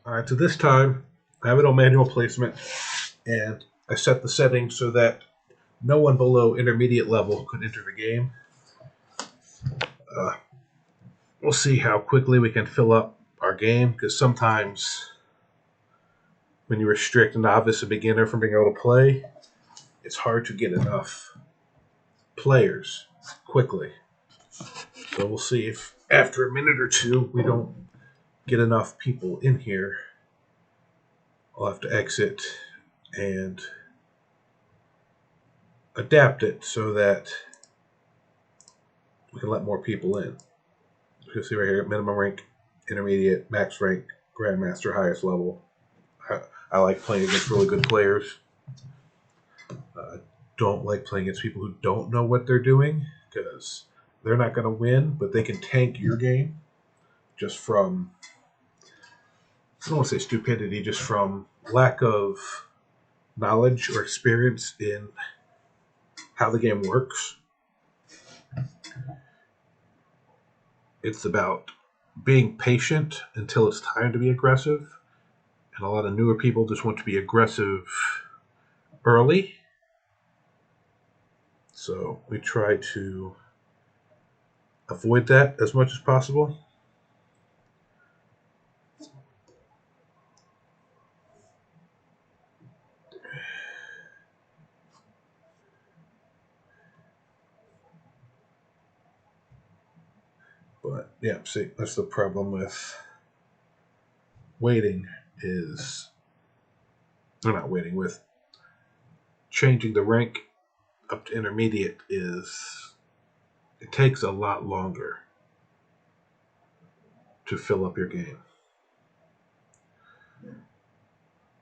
All right, so this time I have it on manual placement, and I set the settings so that no one below intermediate level could enter the game. Uh, we'll see how quickly we can fill up our game, because sometimes when you restrict a novice or beginner from being able to play, it's hard to get enough players quickly. So we'll see if after a minute or two we don't get enough people in here. I'll have to exit and adapt it so that we can let more people in. You can see right here, minimum rank, intermediate, max rank, grandmaster, highest level. I like playing against really good players. Don't like playing against people who don't know what they're doing, because they're not going to win, but they can tank your game just from, I don't want to say stupidity, just from lack of knowledge or experience in how the game works. It's about being patient until it's time to be aggressive, and a lot of newer people just want to be aggressive early. So we try to avoid that as much as possible. But yeah, see, that's the problem with waiting is, or not waiting, with changing the rank up to intermediate is it takes a lot longer to fill up your game.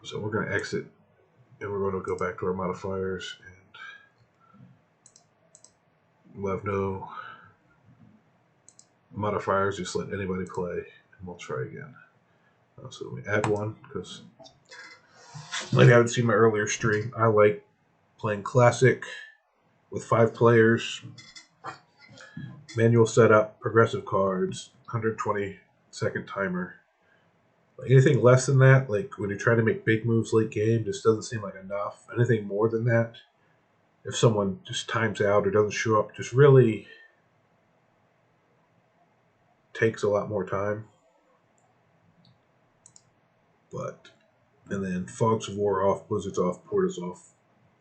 So we're going to exit and we're going to go back to our modifiers, and we'll have no modifiers, just let anybody play, and we'll try again. So we add one, because like I haven't seen my earlier stream, I like playing classic with 5 players, manual setup, progressive cards, 120-second timer. Anything less than that, like when you try to make big moves late game, just doesn't seem like enough. Anything more than that, if someone just times out or doesn't show up, just really takes a lot more time. But, and then Fogs of War off, Blizzard's off, Porta's off.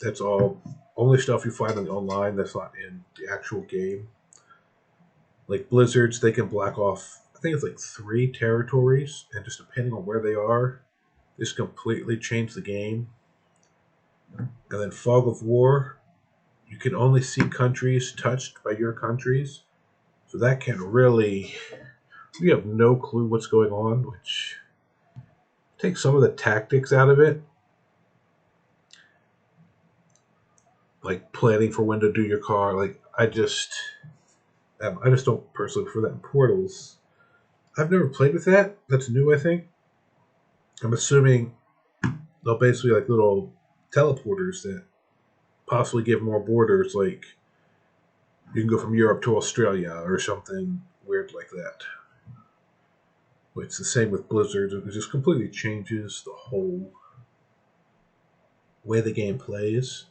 That's all only stuff you find on the online that's not in the actual game. Like Blizzards, they can block off, I think it's like 3 territories, and just depending on where they are, this completely change the game. And then Fog of War, you can only see countries touched by your countries. So that can really, you have no clue what's going on, which takes some of the tactics out of it. Like planning for when to do your car. Like I just don't personally prefer that in Portals. I've never played with that. That's new, I think. I'm assuming they'll basically like little teleporters that possibly give more borders, like you can go from Europe to Australia or something weird like that. It's the same with Blizzard. It just completely changes the whole way the game plays.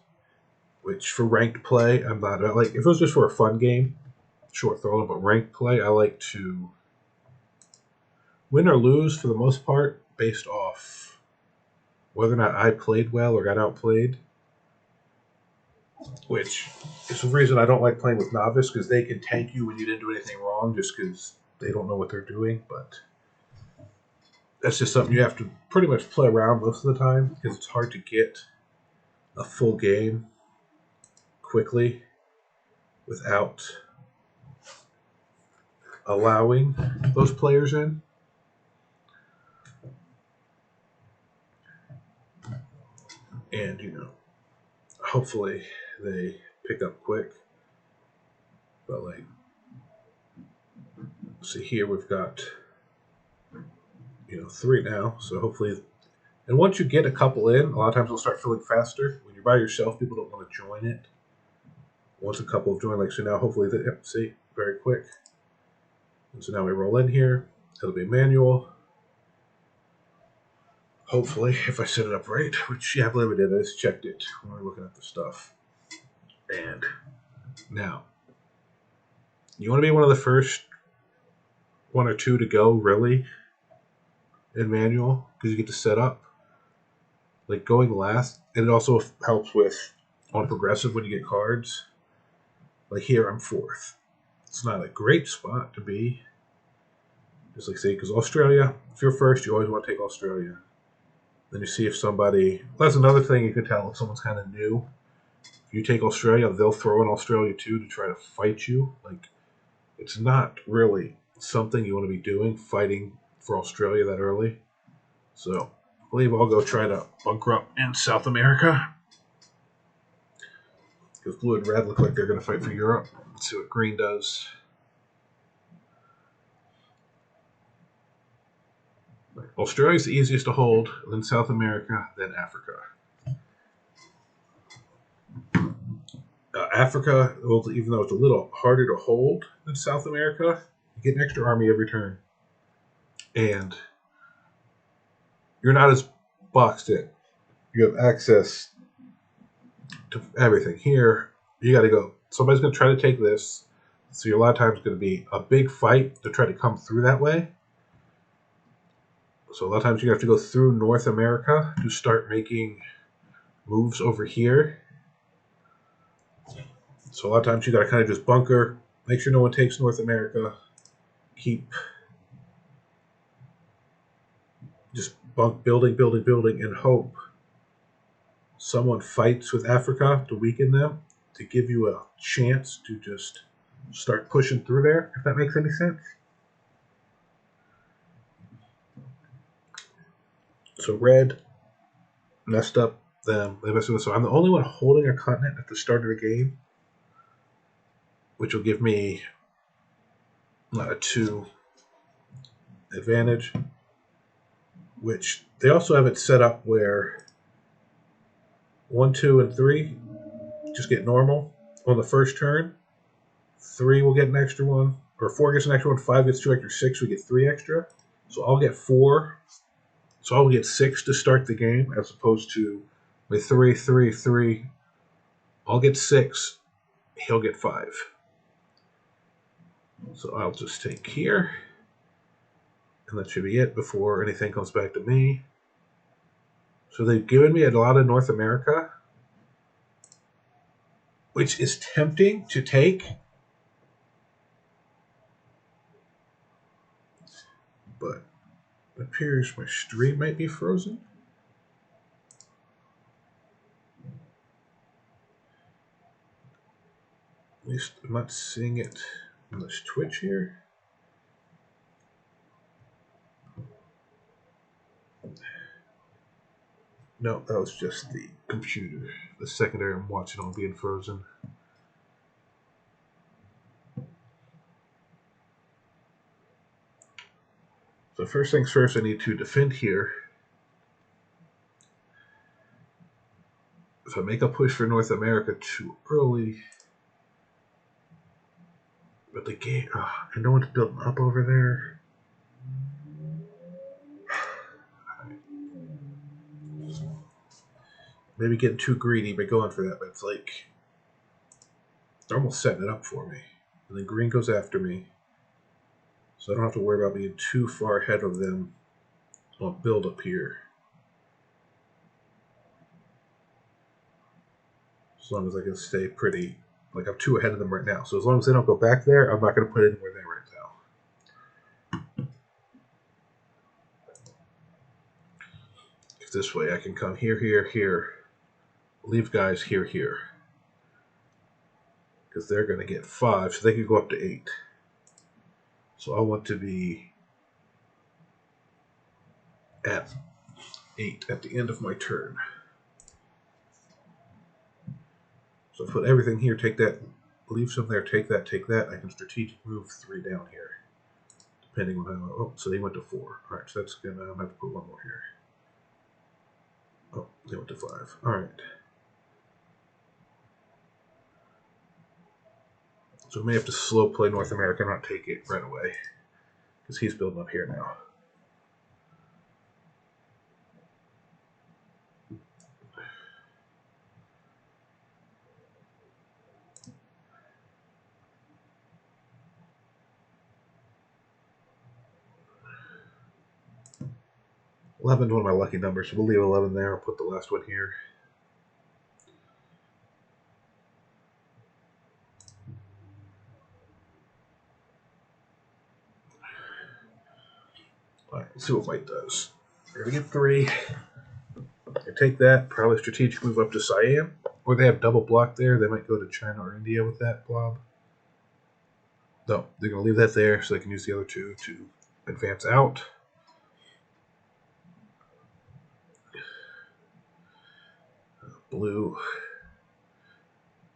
Which for ranked play, I'm not like if it was just for a fun game, sure, throw it. But ranked play, I like to win or lose for the most part based off whether or not I played well or got outplayed. Which is the reason I don't like playing with novice, because they can tank you when you didn't do anything wrong just because they don't know what they're doing. But that's just something you have to pretty much play around most of the time, because it's hard to get a full game quickly without allowing those players in. And, hopefully they pick up quick. But, like, see here we've got, 3 now. So hopefully, and once you get a couple in, a lot of times it'll start filling faster. When you're by yourself, people don't want to join it. Once a couple have joined, like, so now hopefully, see, very quick. And so now we roll in here. It'll be manual. Hopefully, if I set it up right, which you have limited, I just checked it when we were looking at the stuff. And now, you want to be one of the first one or two to go, really, in manual, because you get to set up. Like going last, and it also helps with on progressive when you get cards. Like here, I'm fourth. It's not a great spot to be. Just like say, because Australia, if you're first, you always want to take Australia. Then you see if somebody. Well, that's another thing you could tell if someone's kind of new. If you take Australia, they'll throw in Australia too to try to fight you. Like, it's not really something you want to be doing, fighting for Australia that early. So, I believe I'll go try to bunker up in South America. Because blue and red look like they're going to fight for Europe. Let's see what green does. Australia's the easiest to hold, then South America, then Africa. Africa, well, even though it's a little harder to hold than South America, you get an extra army every turn. And you're not as boxed in. You have access to everything. Here, you got to go. Somebody's going to try to take this. So a lot of times it's going to be a big fight to try to come through that way. So a lot of times you have to go through North America to start making moves over here. So a lot of times you got to kind of just bunker, make sure no one takes North America, keep just building, and hope someone fights with Africa to weaken them, to give you a chance to just start pushing through there, if that makes any sense. So red messed up them. They messed up. So I'm the only one holding a continent at the start of the game, which will give me a 2 advantage. Which they also have it set up where 1, 2, and 3 just get normal on the first turn. 3 will get an extra one, or 4 gets an extra one. 5 gets 2 extra. 6 we get 3 extra. So I'll get 4. So I'll get 6 to start the game, as opposed to with 3, 3, 3. I'll get 6. He'll get 5. So I'll just take here. And that should be it before anything comes back to me. So they've given me a lot of North America, which is tempting to take. But it appears my stream might be frozen. At least I'm not seeing it on this Twitch here. No, that was just the computer. The secondary I'm watching on being frozen. So first things first, I need to defend here. If I make a push for North America too early, but the game, and no one's building up over there. Maybe getting too greedy by going for that, but it's like they're almost setting it up for me. And then green goes after me. So I don't have to worry about being too far ahead of them on build up here. As long as I can stay pretty, like I'm 2 ahead of them right now. So as long as they don't go back there, I'm not going to put anywhere there right now. If this way I can come here, here, here. Leave guys here, here. Because they're going to get 5, so they could go up to 8. So I want to be at 8 at the end of my turn. So put everything here, take that, leave some there, take that, take that. I can strategic move 3 down here. Depending on how, oh, so they went to 4. Alright, so that's gonna, I'm gonna have to put 1 more here. Oh, they went to 5. Alright. So we may have to slow play North America and not take it right away. Because he's building up here now. 11 is one of my lucky numbers, so we'll leave 11 there. I'll put the last one here. Alright, let's see what white does. We're going to get 3. I take that, probably strategic move up to Siam. Or they have double block there. They might go to China or India with that blob. No, they're going to leave that there so they can use the other 2 to advance out. Blue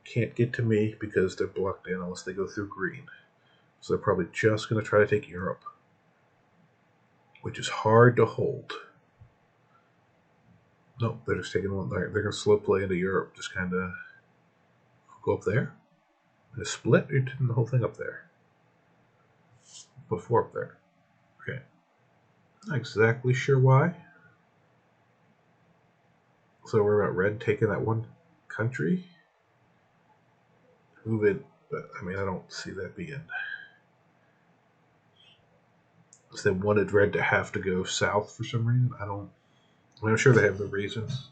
can't get to me because they're blocked in unless they go through green. So they're probably just going to try to take Europe, which is hard to hold. No, they're just taking one. They're going to slow play into Europe. Just kind of go up there. And a split, or taking the whole thing up there? Put 4 up there. Okay. Not exactly sure why. So we're about red taking that one country. Move it, but I mean, I don't see that being. So they wanted red to have to go south for some reason. I'm sure they have the reasons.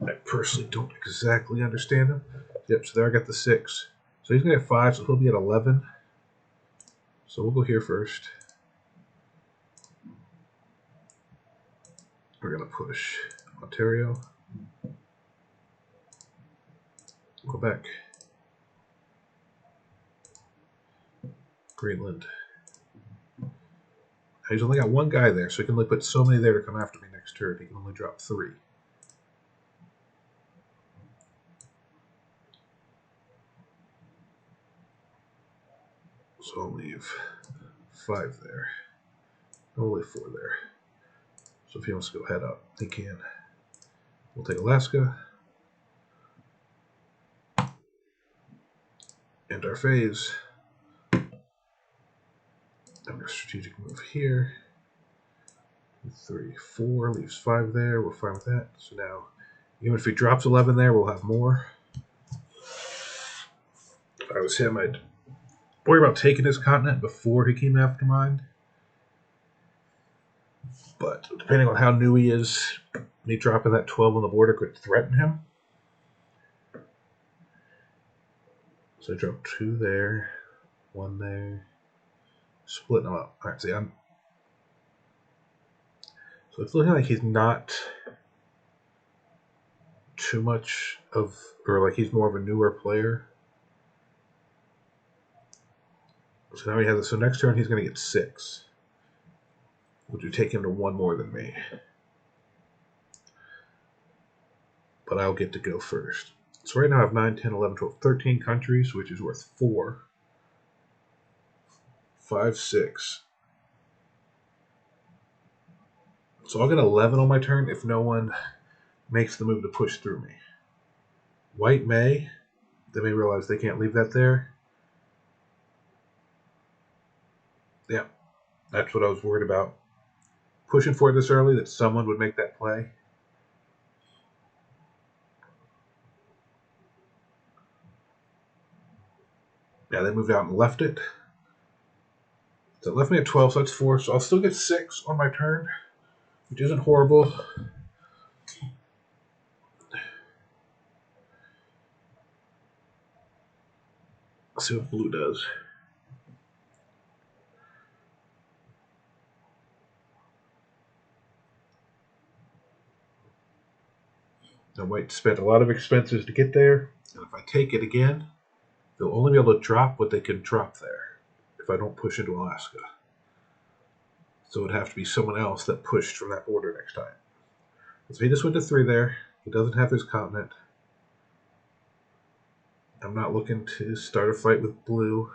I personally don't exactly understand them. Yep, so there I got the 6. So he's going to get 5, so he'll be at 11. So we'll go here first. We're going to push Ontario, Quebec, Greenland. He's only got 1 guy there, so he can only put so many there to come after me next turn. He can only drop 3. So I'll leave 5 there. I'll leave 4 there. So if he wants to go head up, he can. We'll take Alaska. End our phase. I'm going to strategic move here. 3, 4, leaves 5 there. We're fine with that. So now, even if he drops 11 there, we'll have more. If I was him, I'd worry about taking his continent before he came after mine. But depending on how new he is, me dropping that 12 on the border could threaten him. So I drop 2 there, 1 there, splitting them up. All right, see, so it's looking like he's not too much of, or like he's more of a newer player. So now he has, so next turn he's going to get 6, which would take him to 1 more than me. But I'll get to go first. So right now I have 9, 10, 11, 12, 13 countries, which is worth 4. 5, 6. So I'll get 11 on my turn if no one makes the move to push through me. White may. They may realize they can't leave that there. Yeah, that's what I was worried about. Pushing for it this early, that someone would make that play. Yeah, they moved out and left it. So it left me at 12, so that's 4. So I'll still get 6 on my turn, which isn't horrible. Let's see what blue does. Now white spent a lot of expenses to get there, and if I take it again, they'll only be able to drop what they can drop there if I don't push into Alaska. So it would have to be someone else that pushed from that border next time. So he just went to 3 there. He doesn't have his continent. I'm not looking to start a fight with blue.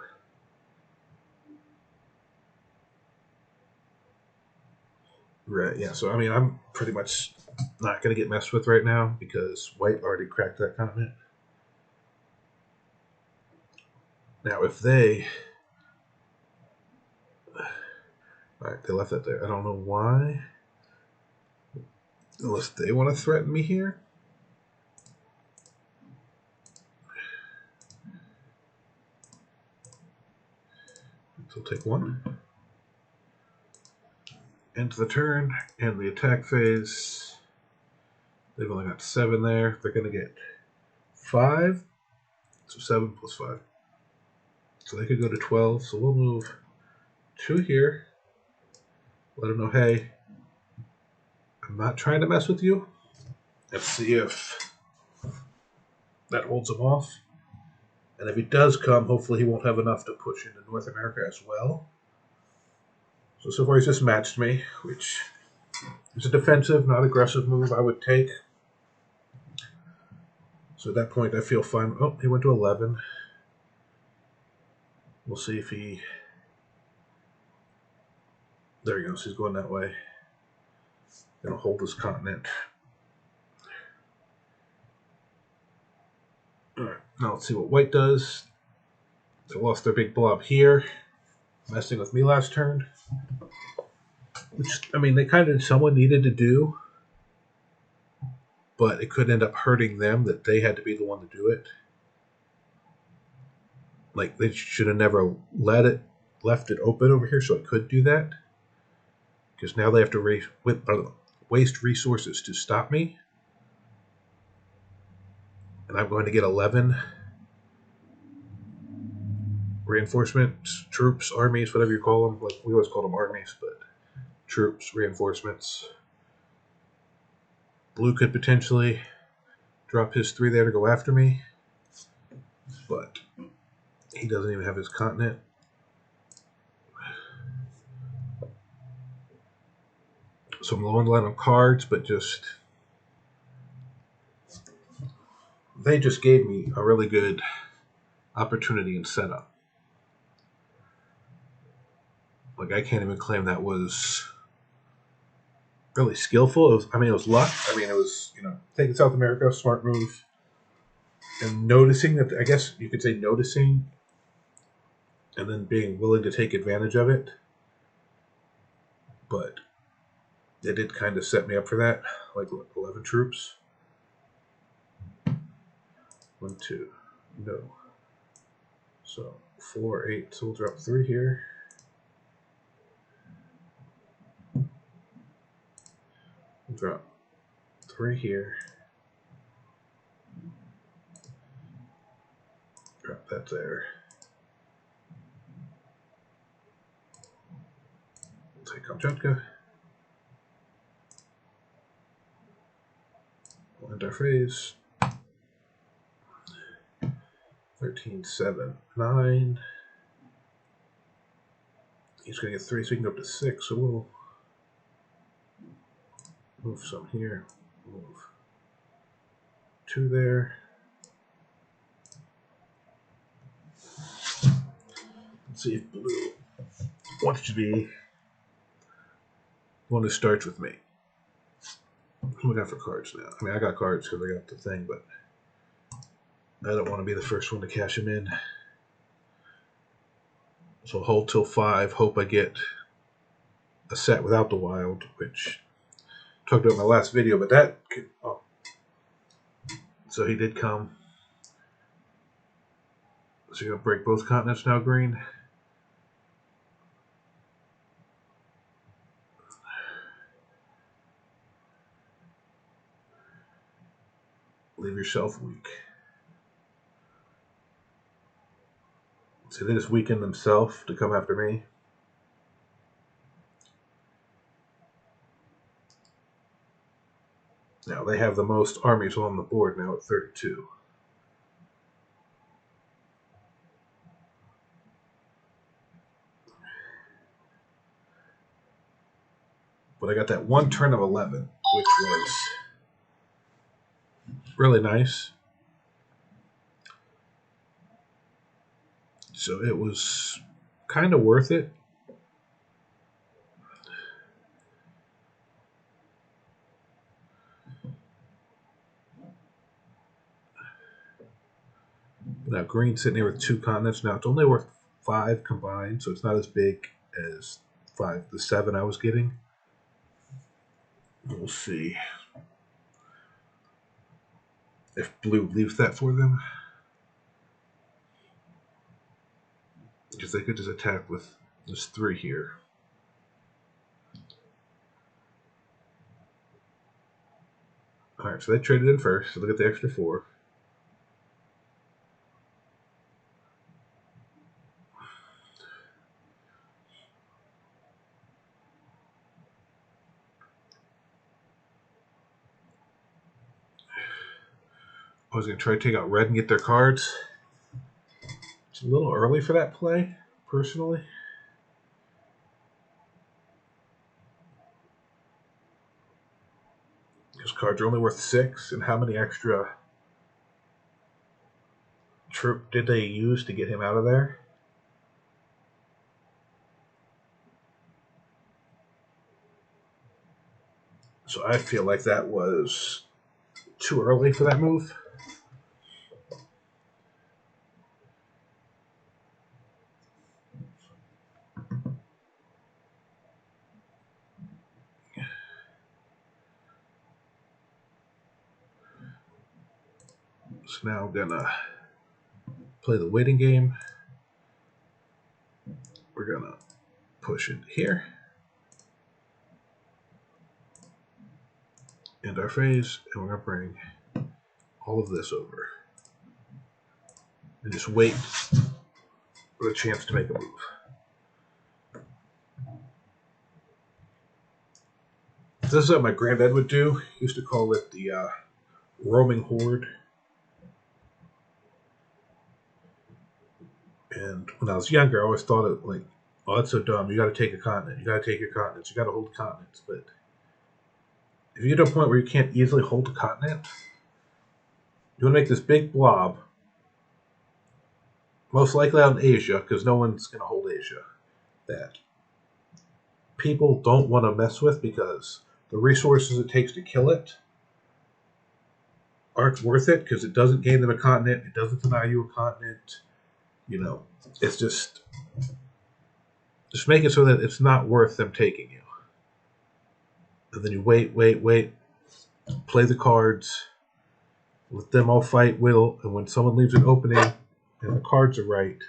Right, yeah, so I mean, I'm pretty much not going to get messed with right now because white already cracked that continent. Now, if they... Alright, they left that there. I don't know why. Unless they want to threaten me here. So I'll take 1. End the turn, and the attack phase. They've only got 7 there. They're going to get 5. So 7 plus 5. So they could go to 12. So we'll move 2 here. Let them know, hey, I'm not trying to mess with you. Let's see if that holds him off. And if he does come, hopefully he won't have enough to push into North America as well. So far he's just matched me, which is a defensive, not aggressive move I would take. So at that point I feel fine. Oh, he went to 11. We'll see if he... There he goes, he's going that way. Gonna hold this continent. Alright, now let's see what white does. They lost their big blob here, messing with me last turn. Which, I mean, they kind of somewhat needed to do, but it could end up hurting them that they had to be the one to do it. Like, they should have never left it open over here so it could do that. Because now they have to waste resources to stop me. And I'm going to get 11 reinforcements, troops, armies, whatever you call them. Like, we always call them armies, but troops, reinforcements. Blue could potentially drop his 3 there to go after me. But he doesn't even have his continent. So I'm low on the line on cards, but just... They just gave me a really good opportunity and setup. Like, I can't even claim that was really skillful. It was luck. I mean, it was, taking South America, smart move. And noticing that, I guess you could say noticing, and then being willing to take advantage of it. But it did kind of set me up for that. Like, 11 troops. 1, 2, no. So 4, 8. So we'll drop 3 here. We'll drop 3 here. Drop that there. We'll take Kamchatka. We'll end our phase. 13, 7, 9. He's going to get 3, so he can go up to 6. So we'll move some here. Move 2 there. Let's see if blue wants to be one who starts with me. What do we got for cards now? I mean, I got cards because I got the thing, but I don't want to be the first one to cash him in. So hold till 5. Hope I get a set without the wild, which I talked about in my last video, but that could, oh. So he did come. So you're going to break both continents now, green. Leave yourself weak. So they just weakened themselves to come after me. Now they have the most armies on the board now at 32. But I got that one turn of 11, which was really nice. So it was kind of worth it. Now green's sitting here with 2 continents. Now it's only worth 5 combined, so it's not as big as the 7 I was getting. We'll see if blue leaves that for them. Because they could just attack with this 3 here. Alright, so they traded in first, so look at the extra 4. I was going to try to take out red and get their cards. It's a little early for that play, personally. Because cards are only worth 6, and how many extra troop did they use to get him out of there? So I feel like that was too early for that move. So now I'm gonna play the waiting game. We're gonna push it here. End our phase, and we're gonna bring all of this over. And just wait for the chance to make a move. This is what my granddad would do. He used to call it the roaming horde. And when I was younger, I always thought it like, oh, that's so dumb. You got to take a continent. You got to take your continents. You got to hold continents. But if you get to a point where you can't easily hold a continent, you want to make this big blob, most likely out in Asia, because no one's going to hold Asia, that people don't want to mess with because the resources it takes to kill it aren't worth it because it doesn't gain them a continent. It doesn't deny you a continent. You know, it's just make it so that it's not worth them taking you. And then you wait, play the cards, let them all fight will, and when someone leaves an opening and the cards are right,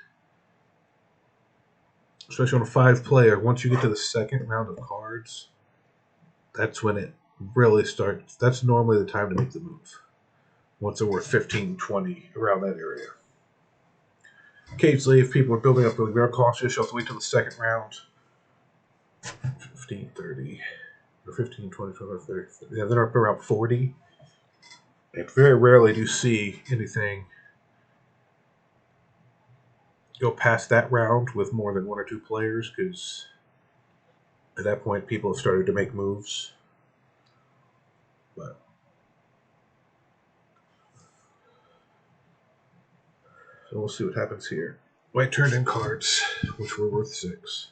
especially on a 5-player, once you get to the second round of cards, that's when it really starts. That's normally the time to make the move. Once they're worth 15, 20, around that area. Occasionally, if people are building up really very cautious, you'll have to wait till the second round. 15, 30, or 15, 20, 25, 30. Yeah, they're up around 40. And very rarely do you see anything go past that round with more than 1 or 2 players, because at that point, people have started to make moves. But so we'll see what happens here. White turned in cards, which were worth 6.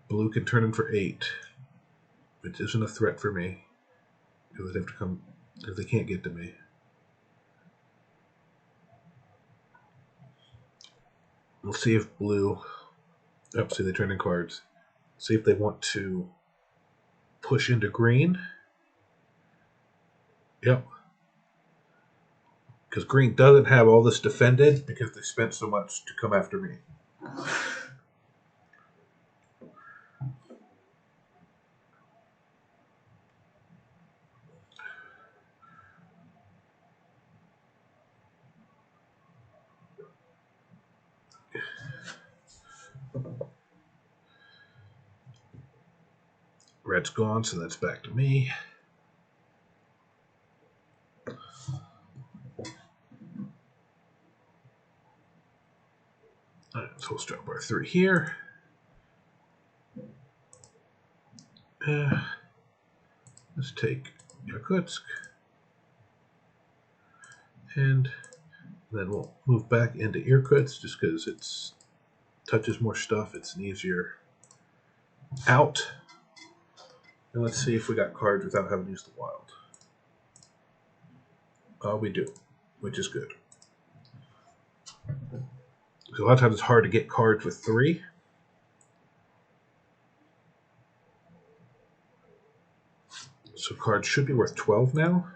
Blue can turn in for 8, which isn't a threat for me. Because they have to come if they can't get to me. We'll see if blue. Oh, see, they turn in cards. See if they want to push into green. Yep. Because green doesn't have all this defended because they spent so much to come after me. Red's gone, so that's back to me. Alright, so we'll start bar 3 here. Let's take Irkutsk. And then we'll move back into Irkutsk just because it touches more stuff. It's an easier out. And let's see if we got cards without having to use the wild. We do, which is good. So a lot of times it's hard to get cards with 3. So cards should be worth 12 now.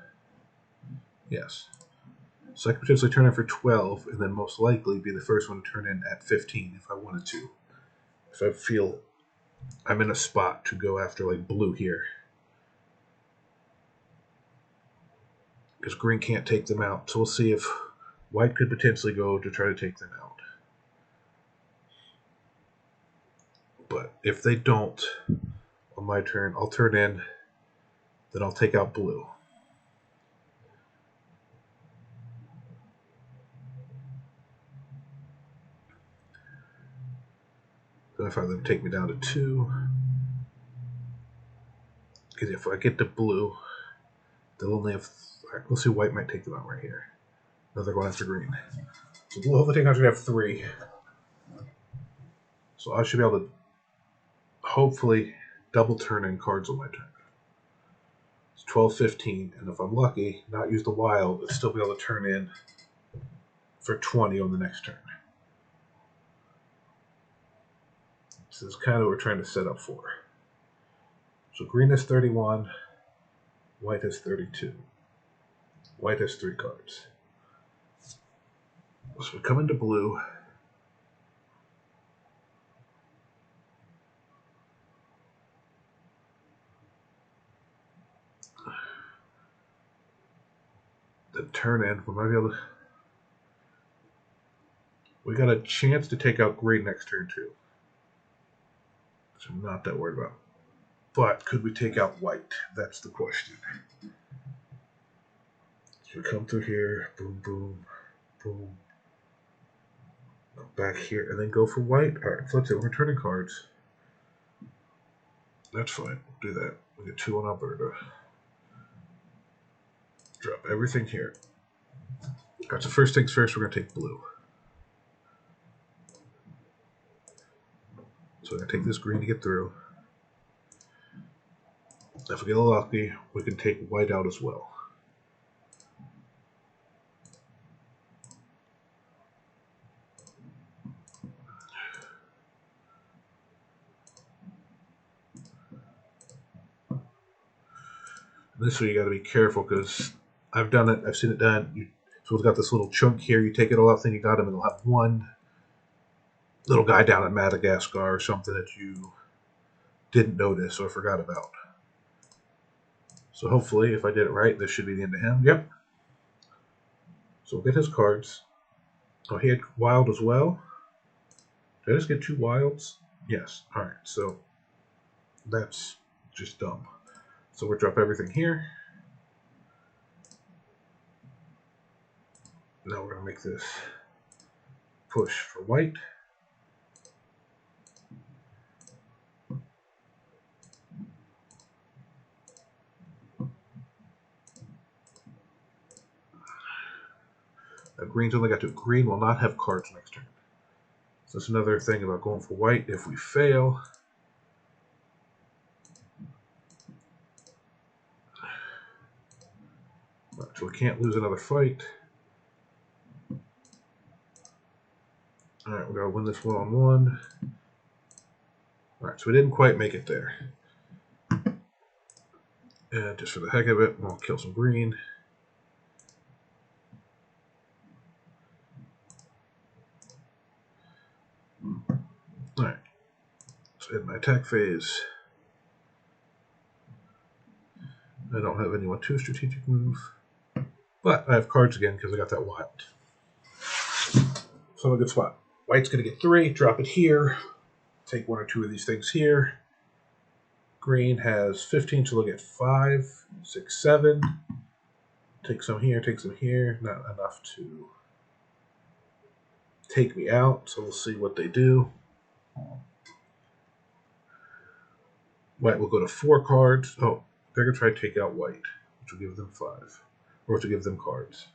Yes. So I could potentially turn in for 12 and then most likely be the first one to turn in at 15 if I wanted to. If I feel I'm in a spot to go after like blue here. because green can't take them out. So we'll see if white could potentially go to try to take them out. But if they don't, on my turn, I'll turn in, then I'll take out blue. So if I let them take me down to 2, because if I get to blue, they'll only have. Right, we'll see, white might take them out right here. No, they're going after green. So blue hopefully take out, have 3. So I should be able to hopefully double turn in cards on my turn. It's 12, 15, and if I'm lucky, not use the wild, but still be able to turn in for 20 on the next turn. So this is kind of what we're trying to set up for. So green has 31, white has 32. White has 3 cards. So we come into blue. Then turn in. We might be able to. We got a chance to take out green next turn too, which I'm not that worried about. But could we take out white? That's the question. So we come through here, boom, boom, boom. Go back here and then go for white. All right, so let's say we're turning cards. That's fine. We'll do that. We get 2 on Alberta. Drop everything here. Alright, so first things first, we're going to take blue. So we're going to take this green to get through. If we get lucky, we can take white out as well. This way you got to be careful because I've done it. I've seen it done. So it's got this little chunk here. You take it all out, then you got them, and it'll have one little guy down in Madagascar or something that you didn't notice or forgot about. So hopefully, if I did it right, this should be the end of him. Yep. So we'll get his cards. Oh, he had wild as well. Did I just get 2 wilds? Yes. All right. So that's just dumb. So we'll drop everything here. Now we're going to make this push for white. Now green's only got 2. Green will not have cards next turn. So that's another thing about going for white. If we fail, so we can't lose another fight. Alright, we gotta win this one-on-one. Alright, so we didn't quite make it there. And just for the heck of it, we'll kill some green. Alright, so in my attack phase, I don't have anyone too strategic move. But I have cards again because I got that wild. So I'm in a good spot. White's going to get 3, drop it here. Take 1 or 2 of these things here. Green has 15, so they'll get 5, 6, 7. Take some here, take some here. Not enough to take me out, so we'll see what they do. White will go to 4 cards. Oh, they're going to try to take out white, which will give them 5. Or to give them cards.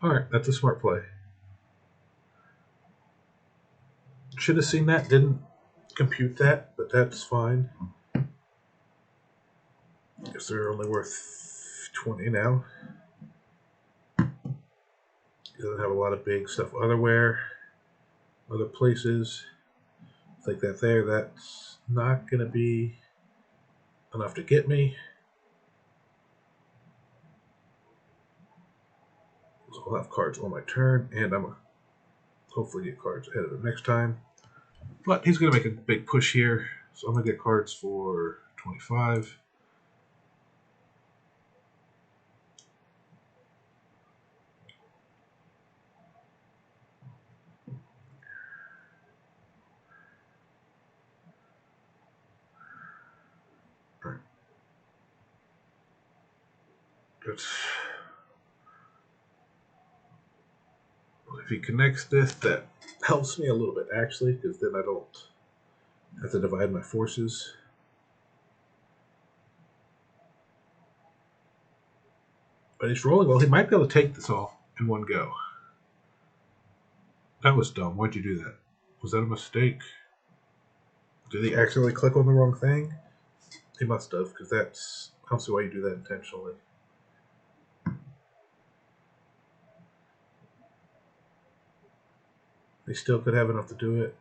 Alright, that's a smart play. Should have seen that, didn't compute that, but that's fine. I guess they're only worth 20 now. He doesn't have a lot of big stuff other places. Like that there, that's not going to be enough to get me. So I'll have cards on my turn, and I'm going to hopefully get cards ahead of him next time. But he's going to make a big push here, so I'm going to get cards for 25. If he connects this, that helps me a little bit actually, because then I don't have to divide my forces. But he's rolling well. He might be able to take this all in one go. That was dumb. Why'd you do that? Was that a mistake? Did he accidentally click on the wrong thing? He must have, because that's... I don't see why you do that intentionally. He still could have enough to do it.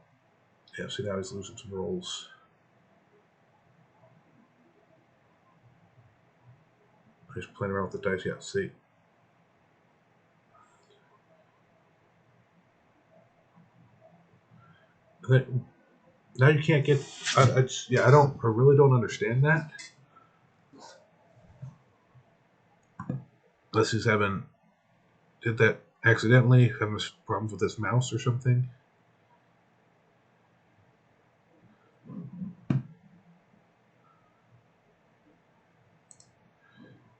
Yeah, see, now he's losing some rolls. He's playing around with the dice. Yeah, see. Now you can't get... I really don't understand that. Unless he's having... Did that accidentally? Having problems with his mouse or something?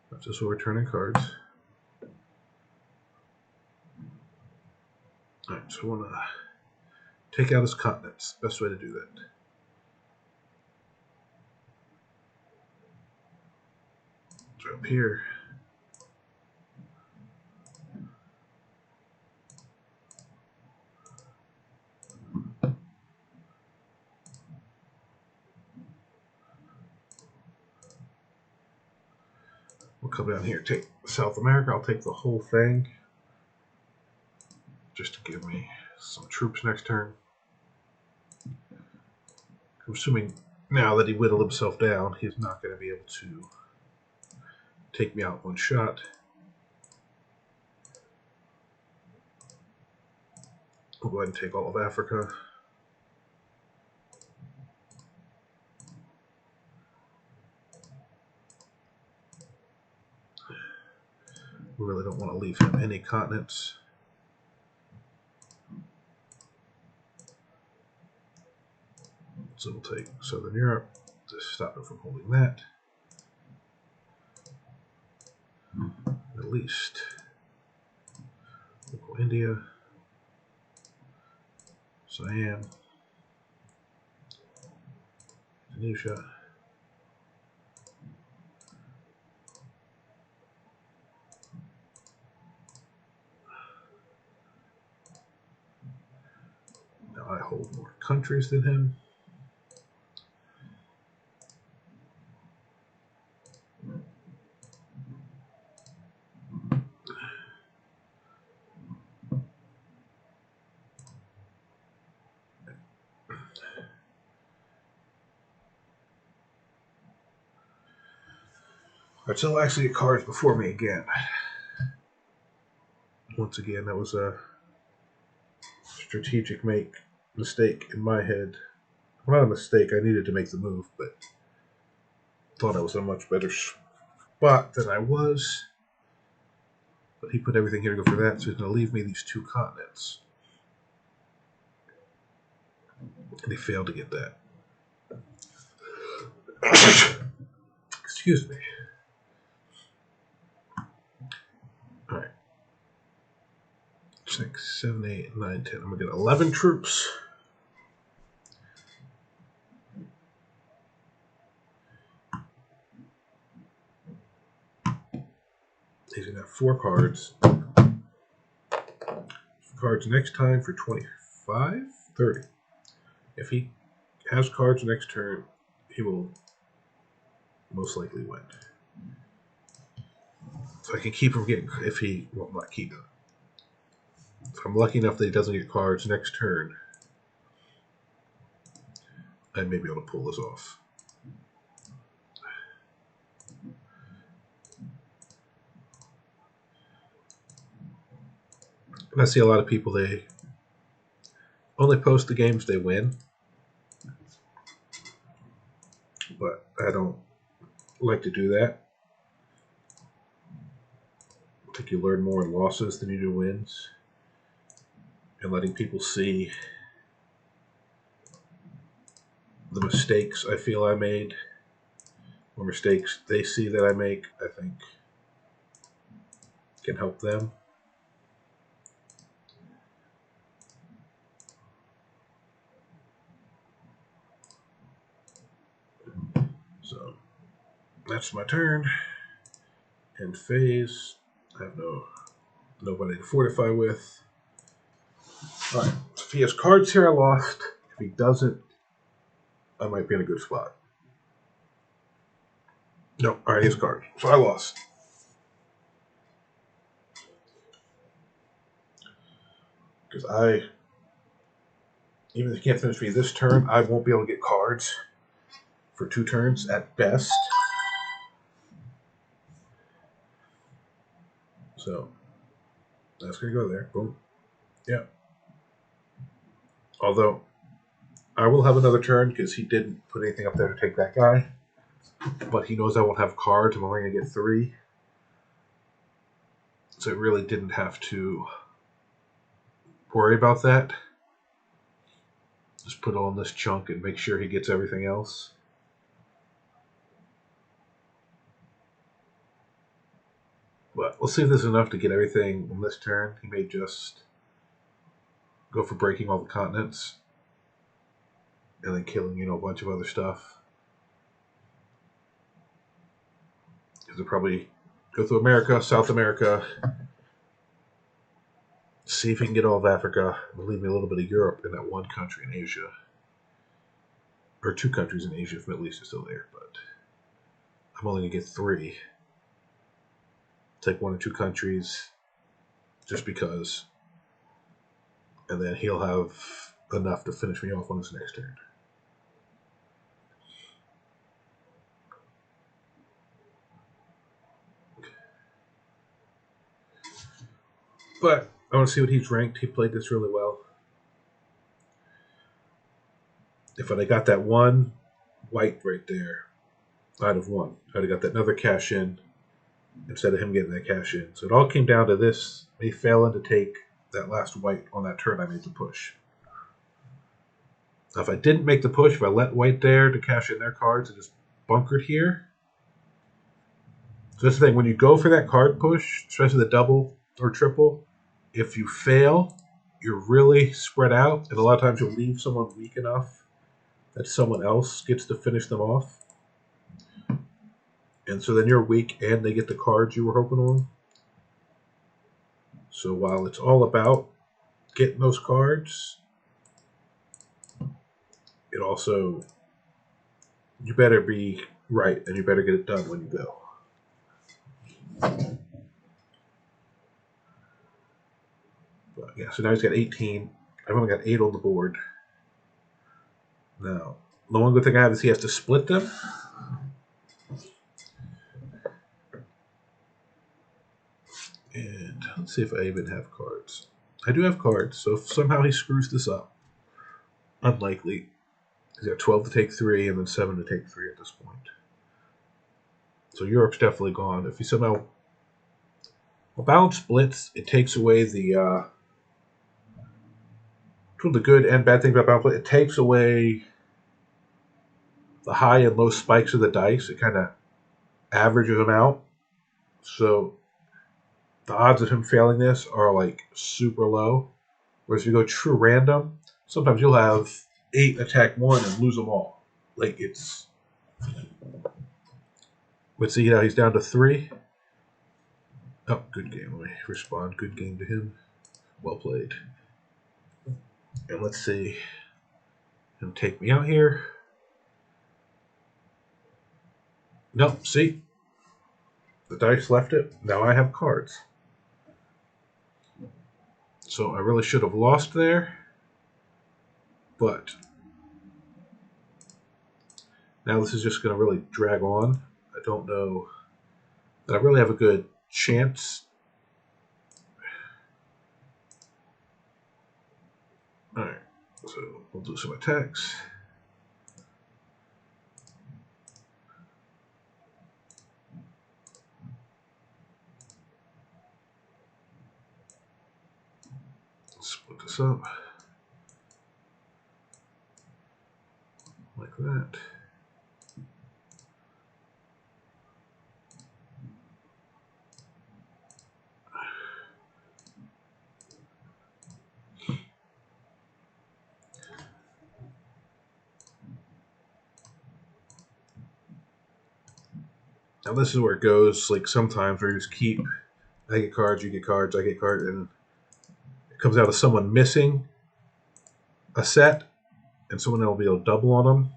That's just what we're turning cards. Alright, so I want to take out his continents. Best way to do that. So up here. We'll come down here, take South America. I'll take the whole thing. Just to give me some troops next turn. I'm assuming now that he whittled himself down, he's not going to be able to take me out one shot. We'll go ahead and take all of Africa. We really don't want to leave him any continents. So we'll take Southern Europe to stop him from holding that. At least. Local India. Siam. Indonesia. Now I hold more countries than him. Alright, so I'll actually get cards before me again. Once again, that was a strategic mistake in my head. Well, not a mistake, I needed to make the move, but thought I was in a much better spot than I was. But he put everything here to go for that, so he's going to leave me these two continents. And he failed to get that. Excuse me. Alright. 6, 7, 8, 9, 10. I'm going to get 11 troops. He's going to have 4 cards. Cards next time for 25? 30. If he has cards next turn, he will most likely win. So I can keep him getting, if he, well, not keep him. If I'm lucky enough that he doesn't get cards next turn, I may be able to pull this off. And I see a lot of people, they only post the games they win. But I don't like to do that. I think you learn more in losses than you do wins. And letting people see the mistakes I feel I made, or mistakes they see that I make, I think can help them. So that's my turn. End phase. I have nobody to fortify with. Alright. If he has cards here, I lost. If he doesn't, I might be in a good spot. No, alright, he has cards. So I lost. Because even if he can't finish me this turn, I won't be able to get cards for 2 turns at best. So that's going to go there. Boom. Yeah. Although I will have another turn because he didn't put anything up there to take that guy. But he knows I won't have cards. I'm only going to get 3. So it really didn't have to worry about that. Just put all in this chunk and make sure he gets everything else. But we'll see if this is enough to get everything on this turn. He may just go for breaking all the continents and then killing, a bunch of other stuff. Because he'll probably go through America, South America, see if he can get all of Africa, and leave me a little bit of Europe and that one country in Asia. Or 2 countries in Asia if Middle East is still there, but I'm only going to get 3. Take 1 or 2 countries just because, and then he'll have enough to finish me off on his next turn. But I want to see what he's ranked. He played this really well. If I got that 1 white right there, I'd have won. I'd have got that another cash in instead of him getting that cash in. So it all came down to this, me failing to take that last white on that turn I made the push. Now, if I didn't make the push, if I let white there to cash in their cards and just bunkered here. So that's the thing, when you go for that card push, especially the double or triple, if you fail, you're really spread out, and a lot of times you'll leave someone weak enough that someone else gets to finish them off. And so then you're weak and they get the cards you were hoping on. So while it's all about getting those cards, it also, you better be right and you better get it done when you go. But yeah, so now he's got 18. I've only got 8 on the board. Now, the one good thing I have is he has to split them. And let's see if I even have cards. I do have cards, so if somehow he screws this up, unlikely. He's got 12 to take 3 and then 7 to take 3 at this point. So Europe's definitely gone. If he somehow... Well, balance splits, it takes away the good and bad thing about balance split. It takes away the high and low spikes of the dice. It kind of averages them out. So the odds of him failing this are like super low. Whereas if you go true random, sometimes you'll have 8 attack 1 and lose them all. Like it's... Let's see now he's down to 3. Oh, good game. Let me respond. Good game to him. Well played. And let's see him take me out here. Nope, see? The dice left it. Now I have cards. So I really should have lost there. But now this is just going to really drag on. I don't know that I really have a good chance. Alright, so we'll do some attacks. Split this up. Like that. Now this is where it goes. Like sometimes we just keep. I get cards, you get cards, I get cards, and it comes out of someone missing a set, and someone else will be able to double on them.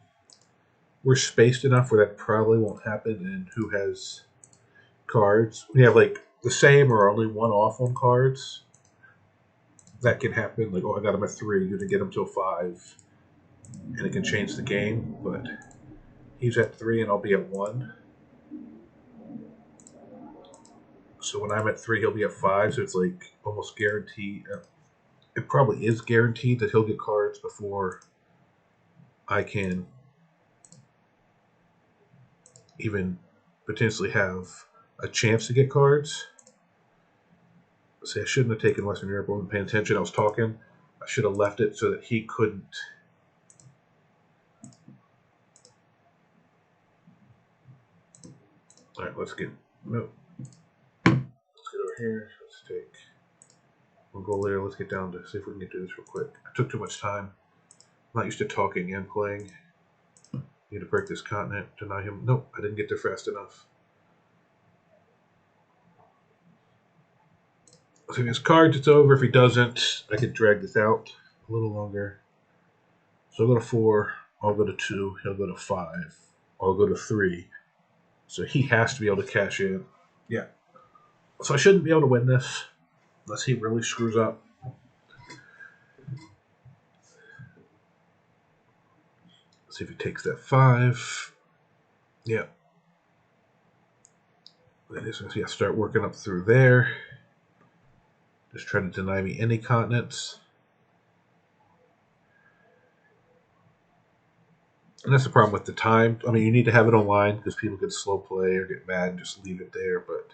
We're spaced enough where that probably won't happen. And who has cards? We have like the same or only one off on cards. That can happen. Like, oh, I got him at 3, you didn't get him till 5, and it can change the game. But he's at 3, and I'll be at 1. So when I'm at 3, he'll be at 5. So it's like almost guaranteed. It probably is guaranteed that he'll get cards before I can even potentially have a chance to get cards. See, I shouldn't have taken Western Europe. I wasn't paying attention. I was talking. I should have left it so that he couldn't. All right, let's get. No. Let's get over here. Let's take Mongolia. Let's get down to see if we can get through this real quick. I took too much time. I'm not used to talking and playing. Need to break this continent. Deny him. Nope, I didn't get there fast enough. So if he has cards, it's over. If he doesn't, I could drag this out a little longer. So I'll go to 4. I'll go to 2. He'll go to 5. I'll go to 3. So he has to be able to cash in. Yeah. So I shouldn't be able to win this unless he really screws up. Let's see if he takes that 5. Yeah. Then he's going to start working up through there. Just trying to deny me any continents. And that's the problem with the time. I mean, you need to have it online because people can slow play or get mad and just leave it there. But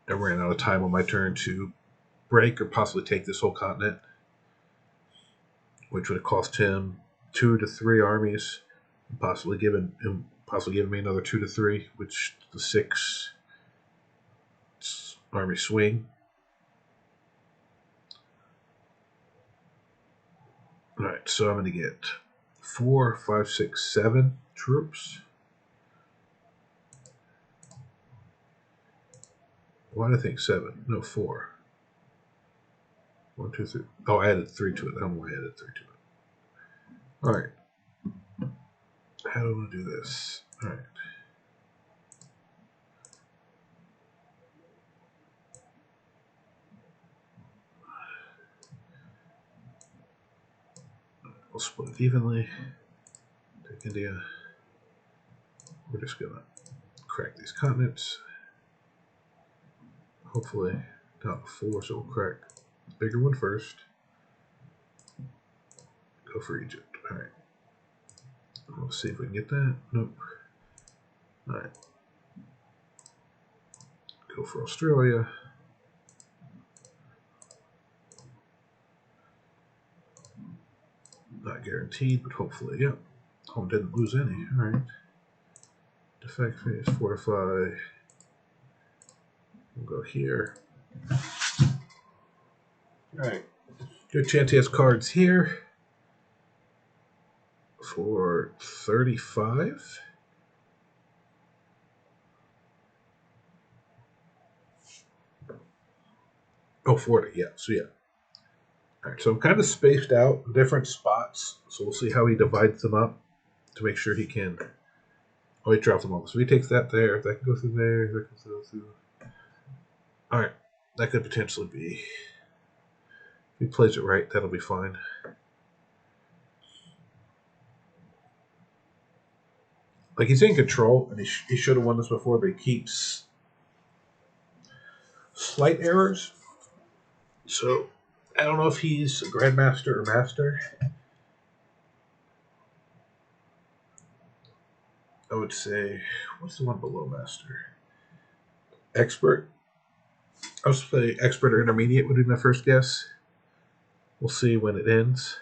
I ran out of time on my turn to break or possibly take this whole continent, which would have cost him 2 to 3 armies, and possibly giving me another 2 to 3, which the 6 army swing. All right, so I'm going to get 4, 5, 6, 7 troops. Why do I think 7? No, 4. 1, 2, 3. Oh, I added 3 to it. I don't know why I added 3 to it. All right. How do I want to do this? All right. We'll split it evenly. Take India. We're just going to crack these continents. Hopefully not 4, so we'll crack the bigger one first. Go for Egypt. All right. We'll see if we can get that. Nope. All right. Go for Australia. Not guaranteed, but hopefully, yeah. Home didn't lose any. All right. Defect phase, fortify. We'll go here. All right. Good chance he has cards here for 35. Oh, 40, yeah. So, yeah. All right, so I'm kind of spaced out in different spots. So we'll see how he divides them up to make sure he can. Oh, he dropped them all. So he takes that there. If that can go through there, that can go through. All right, that could potentially be. If he plays it right, that'll be fine. Like, he's in control, and he should have won this before, but he keeps slight errors. So I don't know if he's a grandmaster or master. I would say, what's the one below master? Expert. I would say expert or intermediate would be my first guess. We'll see when it ends.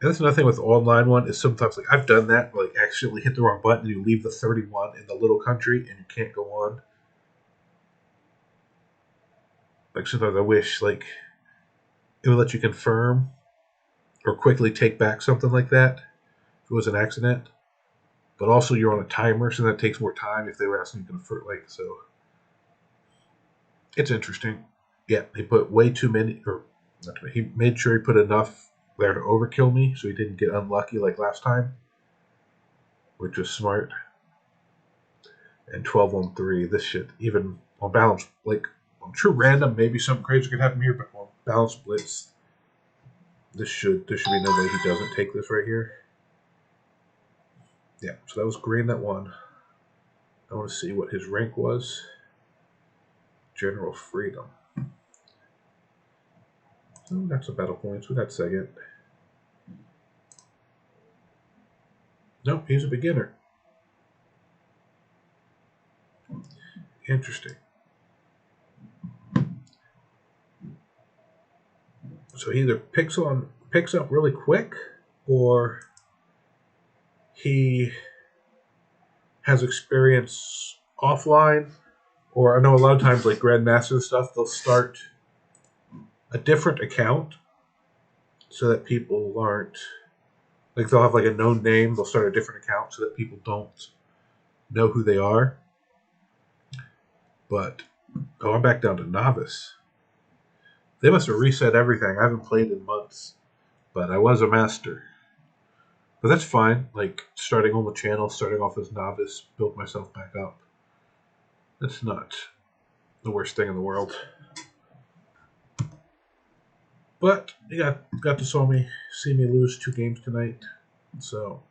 And that's another thing with the online one is sometimes like I've done that, like accidentally hit the wrong button and you leave the 31 in the little country and you can't go on. Like sometimes I wish like it would let you confirm or quickly take back something like that if it was an accident. But also, you're on a timer, so that takes more time if they were asking you to confirm. Like, so it's interesting. Yeah, he put way too many, or not too many, he made sure he put enough there to overkill me, so he didn't get unlucky like last time, which was smart. And 12 on 3, this shit, even on balance, like on true random, maybe something crazy could happen here, but on balance blitz, there should be no way he doesn't take this right here. Yeah, so that was green that won. I want to see what his rank was. General Freedom. Oh, got some battle points. We got second. Nope, he's a beginner. Interesting. So he either picks up really quick, or he has experience offline. Or I know a lot of times, like Grandmaster and stuff, they'll start a different account so that people aren't, like, they'll have like a known name. They'll start a different account so that people don't know who they are. But I'm back down to novice. They must have reset everything. I haven't played in months, but I was a master. But that's fine. Like, starting on the channel, starting off as novice, built myself back up. That's not the worst thing in the world. But you got to see me lose 2 games tonight. So